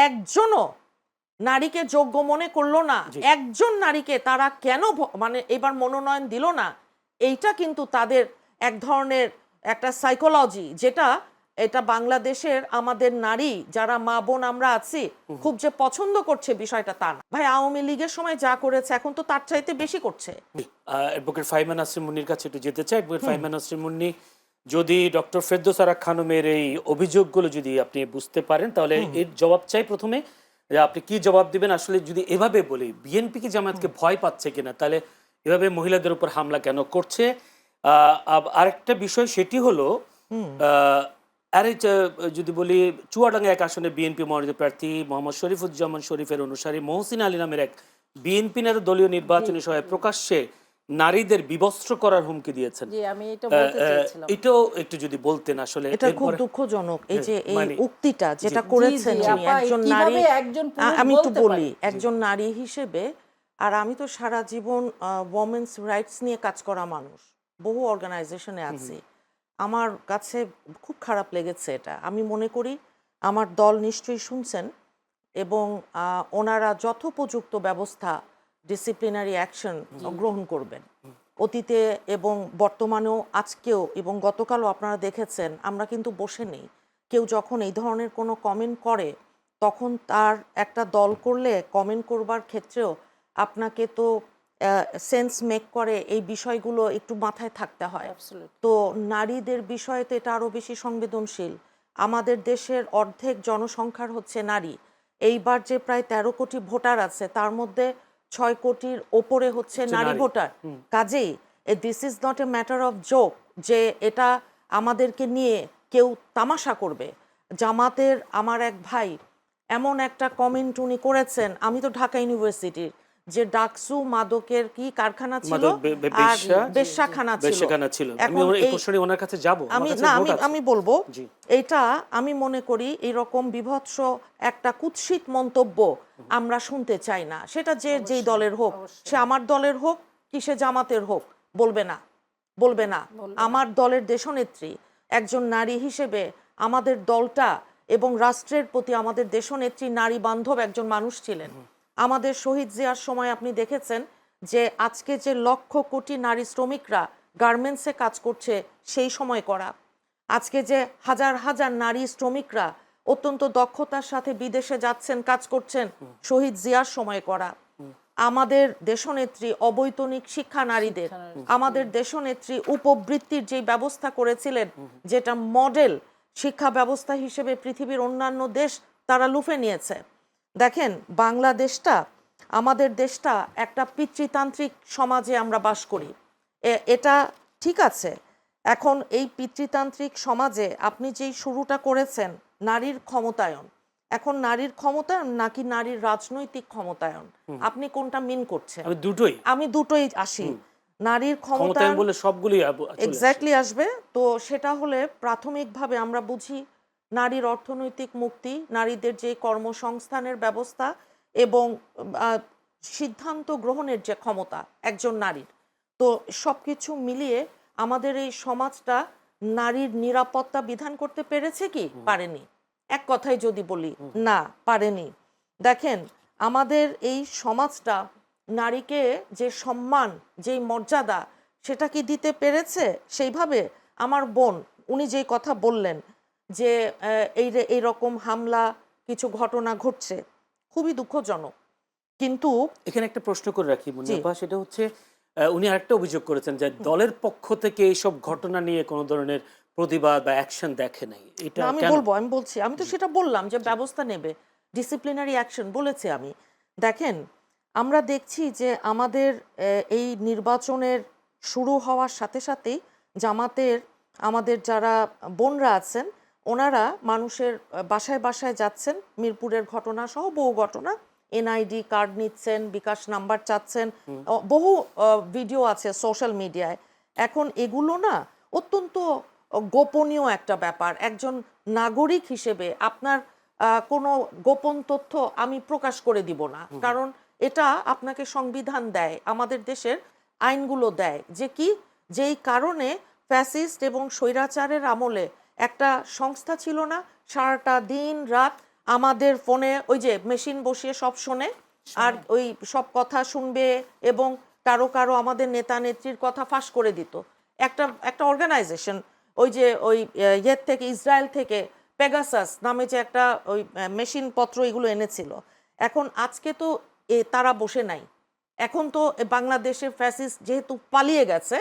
একজনও নারীকে যোগ্য মনে করলো না, একজন নারীকে তারা কেন মানে এবার মনোনয়ন দিল না, এইটা কিন্তু তাদের এক ধরনের একটা সাইকোলজি, যেটা এটা বাংলাদেশের আমাদের নারী যারা মা বোন আমরা আছি খুব যে পছন্দ করছে বিষয়টা তা না ভাই। আওয়ামী লীগের সময় যা করেছে এখন তো তার চাইতে বেশি করছে। অ্যাডভোকেট ফাহিমা নাসরিন মুন্নির কাছে একটু যেতে চাই। অ্যাডভোকেট ফাহিমা নাসরিন মুন্নি, যদি ডক্টর ফেরদৌস আরা খানমের এই অভিযোগগুলো যদি আপনি বুঝতে পারেন তাহলে এর জবাব চাই প্রথমে, যে আপনি কি জবাব দিবেন। আসলে যদি এভাবে বলি বিএনপি কি জামায়াতকে ভয় পাচ্ছে কিনা, তাহলে এভাবে মহিলাদের উপর হামলা কেন করছে। আরেকটা বিষয় সেটি হলো আরে যদি বলি চুয়াডাঙ্গা এক আসনে বিএনপি মনোনীত প্রার্থী মোহাম্মদ শরীফুজ্জামান শরীফের অনুসারী মহসিন আলী নামের এক বিএনপি নেতা দলীয় নির্বাচনী সভায় প্রকাশ্যে নারীদের বিবস্ত্র করার হুমকি দিয়েছেন। এটাও একটু যদি বলতেন। আসলে এটা খুব দুঃখজনক এই যে এই উক্তিটা যেটা করেছেন একজন নারী। আমি একটু বলি একজন নারী হিসেবে, আর আমি তো সারা জীবন ওমেন্স রাইটস নিয়ে কাজ করা মানুষ, বহু অর্গানাইজেশনে আছি, আমার কাছে খুব খারাপ লেগেছে এটা। আমি মনে করি আমার দল নিশ্চয়ই শুনছেন এবং ওনারা যথোপযুক্ত ব্যবস্থা ডিসিপ্লিনারি অ্যাকশন গ্রহণ করবেন অতীতে এবং বর্তমানেও, আজকেও এবং গতকালও আপনারা দেখেছেন আমরা কিন্তু বসে নেই। কেউ যখন এই ধরনের কোনো কমেন্ট করে তখন তার একটা দল করলে কমেন্ট করবার ক্ষেত্রেও আপনাকে তো সেন্স মেক করে এই বিষয়গুলো একটু মাথায় থাকতে হয়। তো নারীদের বিষয়ে তো এটা আরও বেশি সংবেদনশীল। আমাদের দেশের অর্ধেক জনসংখ্যার হচ্ছে নারী। এইবার যে প্রায় 13 কোটি ভোটার আছে তার মধ্যে 6 কোটির ওপরে হচ্ছে নারী ভোটার। কাজেই this is not a matter of joke যে এটা আমাদেরকে নিয়ে কেউ তামাশা করবে। জামাতের আমার এক ভাই এমন একটা কমেন্ট উনি করেছেন, আমি তো ঢাকা ইউনিভার্সিটির, যে ডাকসু মাদকের কি কারখানা ছিল আর বেশ্যাখানা ছিল। আমি বলবো এটা, আমি মনে করি এরকম বিভৎস একটা কুৎসিত মন্তব্য আমরা শুনতে চাই না। সেটা যে যেই দলের হোক, সে আমার দলের হোক কি সে জামাতের হোক, বলবে না। আমার দলের দেশনেত্রী একজন নারী হিসেবে আমাদের দলটা এবং রাষ্ট্রের প্রতি আমাদের দেশনেত্রী নারী বান্ধব একজন মানুষ ছিলেন। আমাদের শহীদ জিয়ার সময় আপনি দেখেছেন যে আজকে যে লক্ষ কোটি নারী শ্রমিকরা গার্মেন্টসে কাজ করছে সেই সময় করা, আজকে যে হাজার হাজার নারী শ্রমিকরা অত্যন্ত দক্ষতার সাথে বিদেশে যাচ্ছেন কাজ করছেন শহীদ জিয়ার সময় করা, আমাদের দেশনেত্রী অবৈতনিক শিক্ষা নারীদের, আমাদের দেশনেত্রী উপবৃত্তির যে ব্যবস্থা করেছিলেন যেটা মডেল শিক্ষা ব্যবস্থা হিসেবে পৃথিবীর অন্যান্য দেশ তারা লুফে নিয়েছে। দেখেন বাংলাদেশটা, আমাদের দেশটা একটা পিতৃতান্ত্রিক সমাজে আমরা বাস করি, এটা ঠিক আছে। এখন এই পিতৃতান্ত্রিক সমাজে আপনি যেই শুরুটা করেছেন নারীর ক্ষমতায়ন, এখন নারীর ক্ষমতায়ন নাকি নারীর রাজনৈতিক ক্ষমতায়ন, আপনি কোনটা মিন করছেন? আমি দুটোই আসি। নারীর ক্ষমতায়ন বলে সবগুলোই এক্স্যাক্টলি আসবে। তো সেটা হলে প্রাথমিকভাবে আমরা বুঝি নারীর অর্থনৈতিক মুক্তি, নারীদের যে কর্মসংস্থানের ব্যবস্থা এবং সিদ্ধান্ত গ্রহণের যে ক্ষমতা একজন নারীর, তো সব কিছু মিলিয়ে আমাদের এই সমাজটা নারীর নিরাপত্তা বিধান করতে পেরেছে কি? পারেনি। এক কথায় যদি বলি না, পারেনি। দেখেন আমাদের এই সমাজটা নারীকে যে সম্মান, যেই মর্যাদা, সেটা কি দিতে পেরেছে সেইভাবে? আমার বোন উনি যেই কথা বললেন যে এই রকম হামলা কিছু ঘটনা ঘটছে, খুবই দুঃখজনক। কিন্তু এখানে একটা প্রশ্ন করে রাখি মুন্নিপা, সেটা হচ্ছে উনি আরেকটা অভিযোগ করেছেন যে দলের পক্ষ থেকে এইসব ঘটনা নিয়ে কোনো ধরনের প্রতিবাদ বা অ্যাকশন দেখে নাই। এটা আমি বলছি আমি তো সেটা বললাম যে ব্যবস্থা নেবে, ডিসিপ্লিনারি অ্যাকশন বলেছি আমি। দেখেন আমরা দেখছি যে আমাদের এই নির্বাচনের শুরু হওয়ার সাথে সাথেই জামাতের আমাদের যারা বোনরা আছেন ওনারা মানুষের বাসায় বাসায় যাচ্ছেন, মিরপুরের ঘটনা সহ বহু ঘটনা, এনআইডি কার্ড নিচ্ছেন, বিকাশ নাম্বার চাচ্ছেন, বহু ভিডিও আছে সোশ্যাল মিডিয়ায়। এখন এগুলো না অত্যন্ত গোপনীয় একটা ব্যাপার। একজন নাগরিক হিসেবে আপনার কোনো গোপন তথ্য আমি প্রকাশ করে দিব না, কারণ এটা আপনাকে সংবিধান দেয়, আমাদের দেশের আইনগুলো দেয় যে কি, যেই কারণে ফ্যাসিস্ট এবং স্বৈরাচারের আমলে একটা সংস্থা ছিল না, সারাটা দিন রাত আমাদের ফোনে ওই যে মেশিন বসিয়ে সব শোনে, আর ওই সব কথা শুনবে এবং কারো কারো আমাদের নেতা নেত্রীর কথা ফাঁস করে দিত। একটা অর্গানাইজেশন ওই যে ওই ইয়ের থেকে, ইসরায়েল থেকে পেগাসাস নামে যে একটা ওই মেশিন পত্র এগুলো এনেছিল। এখন আজকে তো তারা বসে নাই, এখন তো বাংলাদেশের ফ্যাসিস্ট যেহেতু পালিয়ে গেছে,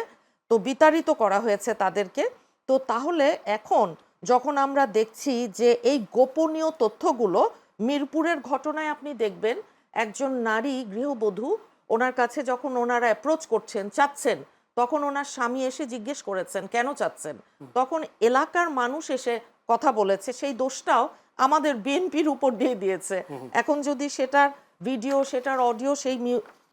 তো বিতাড়িত করা হয়েছে তাদেরকে। তো তাহলে এখন যখন আমরা দেখছি যে এই গোপনীয় তথ্যগুলো, মিরপুরের ঘটনায় আপনি দেখবেন একজন নারী গৃহবধূ, ওনার কাছে যখন ওনারা অ্যাপ্রোচ করছেন, চাচ্ছেন, তখন ওনার স্বামী এসে জিজ্ঞেস করেছেন কেন চাচ্ছেন, তখন এলাকার মানুষ এসে কথা বলেছে, সেই দোষটাও আমাদের বিএনপির উপর দিয়ে দিয়েছে। এখন যদি সেটার ভিডিও, সেটার অডিও, সেই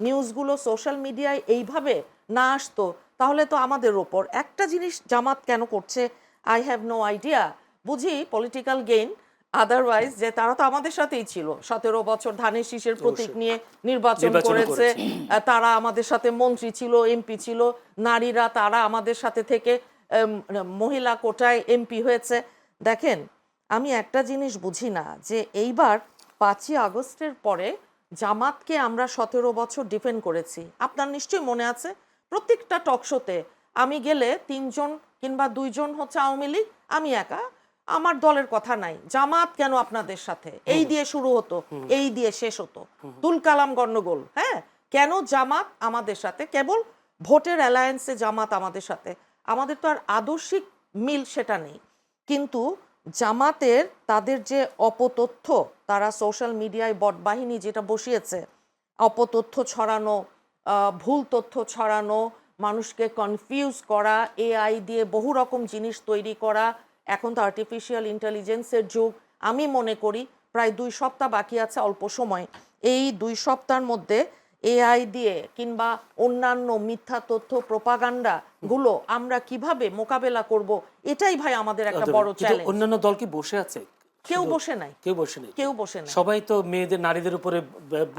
নিউজগুলো সোশ্যাল মিডিয়ায় এইভাবে না আসতো, তাহলে তো আমাদের ওপর। একটা জিনিস জামাত কেন করছে আই হ্যাভ নো আইডিয়া, বুঝি পলিটিক্যাল গেইন, আদারওয়াইজ যে তারা তো আমাদের সাথেই ছিল 17 বছর ধানের শীষের প্রতীক নিয়ে নির্বাচন করেছে, তারা আমাদের সাথে মন্ত্রী ছিল, এমপি ছিল, নারীরা তারা আমাদের সাথে থেকে মহিলা কোটায় এমপি হয়েছে। দেখেন, আমি একটা জিনিস বুঝি না যে এইবার 5ই আগস্টের পরে জামাতকে আমরা 17 বছর ডিফেন্ড করেছি। আপনার নিশ্চয়ই মনে আছে, প্রত্যেকটা টকশোতে আমি গেলে 3 জন কিংবা 2 জন হচ্ছে আওয়ামী লীগ, আমি একা, আমার দলের কথা নাই, জামাত কেন আপনাদের সাথে, এই দিয়ে শুরু হতো, এই দিয়ে শেষ হতো, তুল কালাম গন্ডগোল। হ্যাঁ, কেন জামাত আমাদের সাথে? কেবল ভোটের অ্যালায়েন্সে জামাত আমাদের সাথে, আমাদের তো আর আদর্শিক মিল সেটা নেই। কিন্তু জামাতের তাদের যে অপতথ্য, তারা সোশ্যাল মিডিয়ায় বট বাহিনী যেটা বসিয়েছে, অপতথ্য ছড়ানো, ভুল তথ্য ছড়ানো, মানুষকে কনফিউজ করা, এআই দিয়ে বহু রকম জিনিস তৈরি করা, এখন তো আর্টিফিশিয়াল ইন্টেলিজেন্সের যুগ। আমি মনে করি প্রায় 2 সপ্তাহ বাকি আছে, অল্প সময়, এই 2 সপ্তাহের মধ্যে এআই দিয়ে কিংবা অন্যান্য মিথ্যা তথ্য প্রোপাগান্ডা গুলো আমরা কিভাবে মোকাবেলা করব, এটাই ভাই আমাদের একটা বড় চ্যালেঞ্জ। অন্যান্য দল কি বসে আছে? কেউ বসে নাই, কেউ বসে নেই, কেউ বসে নাই। সবাই তো মেয়েদের, নারীদের উপরে।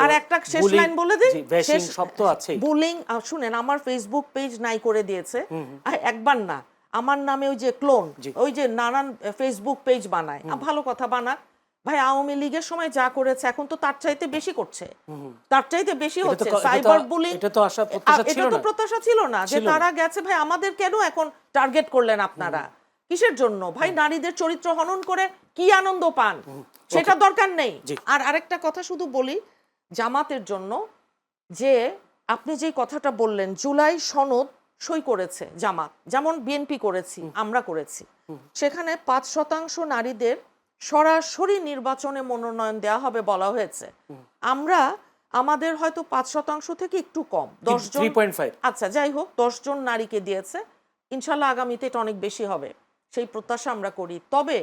আর একটা শেষ লাইন বলে দিই, শেষ সব তো আছে বুলিং। শুনেন, আমার ফেসবুক পেজ নাই করে দিয়েছে, একবার না, আমার নামে ওই যে ক্লোন, ওই যে নানান ফেসবুক পেজ বানায়, ভালো কথা বানাক ভাই, আওয়ামী লীগের সময় যা করেছে এখন তো তার চাইতে বেশি করছে, তার চাইতে বেশি হচ্ছে সাইবার বুলিং। এটা তো আশা প্রত্যাশা ছিল না, এটা তো প্রত্যাশা ছিল না যে তারা গেছে। ভাই আমাদের কেন এখন টার্গেট করলেন আপনারা? কিসের জন্য ভাই? নারীদের চরিত্র হনন করে কি আনন্দ পান, সেটা দরকার নেই। আর আরেকটা কথা শুধু বলি জামাতের জন্য, যে আপনি যে কথাটা বললেন, জুলাই সনদ সই করেছে জামাত, যেমন বিএনপি করেছি, আমরা করেছি, সেখানে 5% নারীদের সরাসরি নির্বাচনে মনোনয়ন দেওয়া হবে বলা হয়েছে। আমরা আমাদের হয়তো 5% থেকে একটু কম, 10 জন, 3.5, আচ্ছা যাই হোক, 10 জন নারীকে দিয়েছে। ইনশাল্লাহ আগামীতে এটা অনেক বেশি হবে, সেই প্রত্যাশা আমরা করি। তবে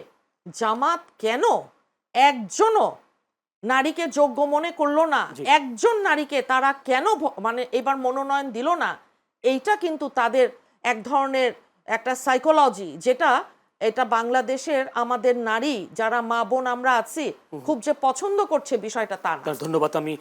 জামাত কেন একজনও নারীকে যোগ্য মনে করলো না, একজন নারীকে তারা কেন মানে এবার মনোনয়ন দিল না, এইটা কিন্তু তাদের এক ধরনের একটা সাইকোলজি, যেটা এটা বাংলাদেশের আমাদের নারী যারা মা বোন আমরা আছি খুব যে পছন্দ করছে বিষয়টা তা না। ধন্যবাদ। আমি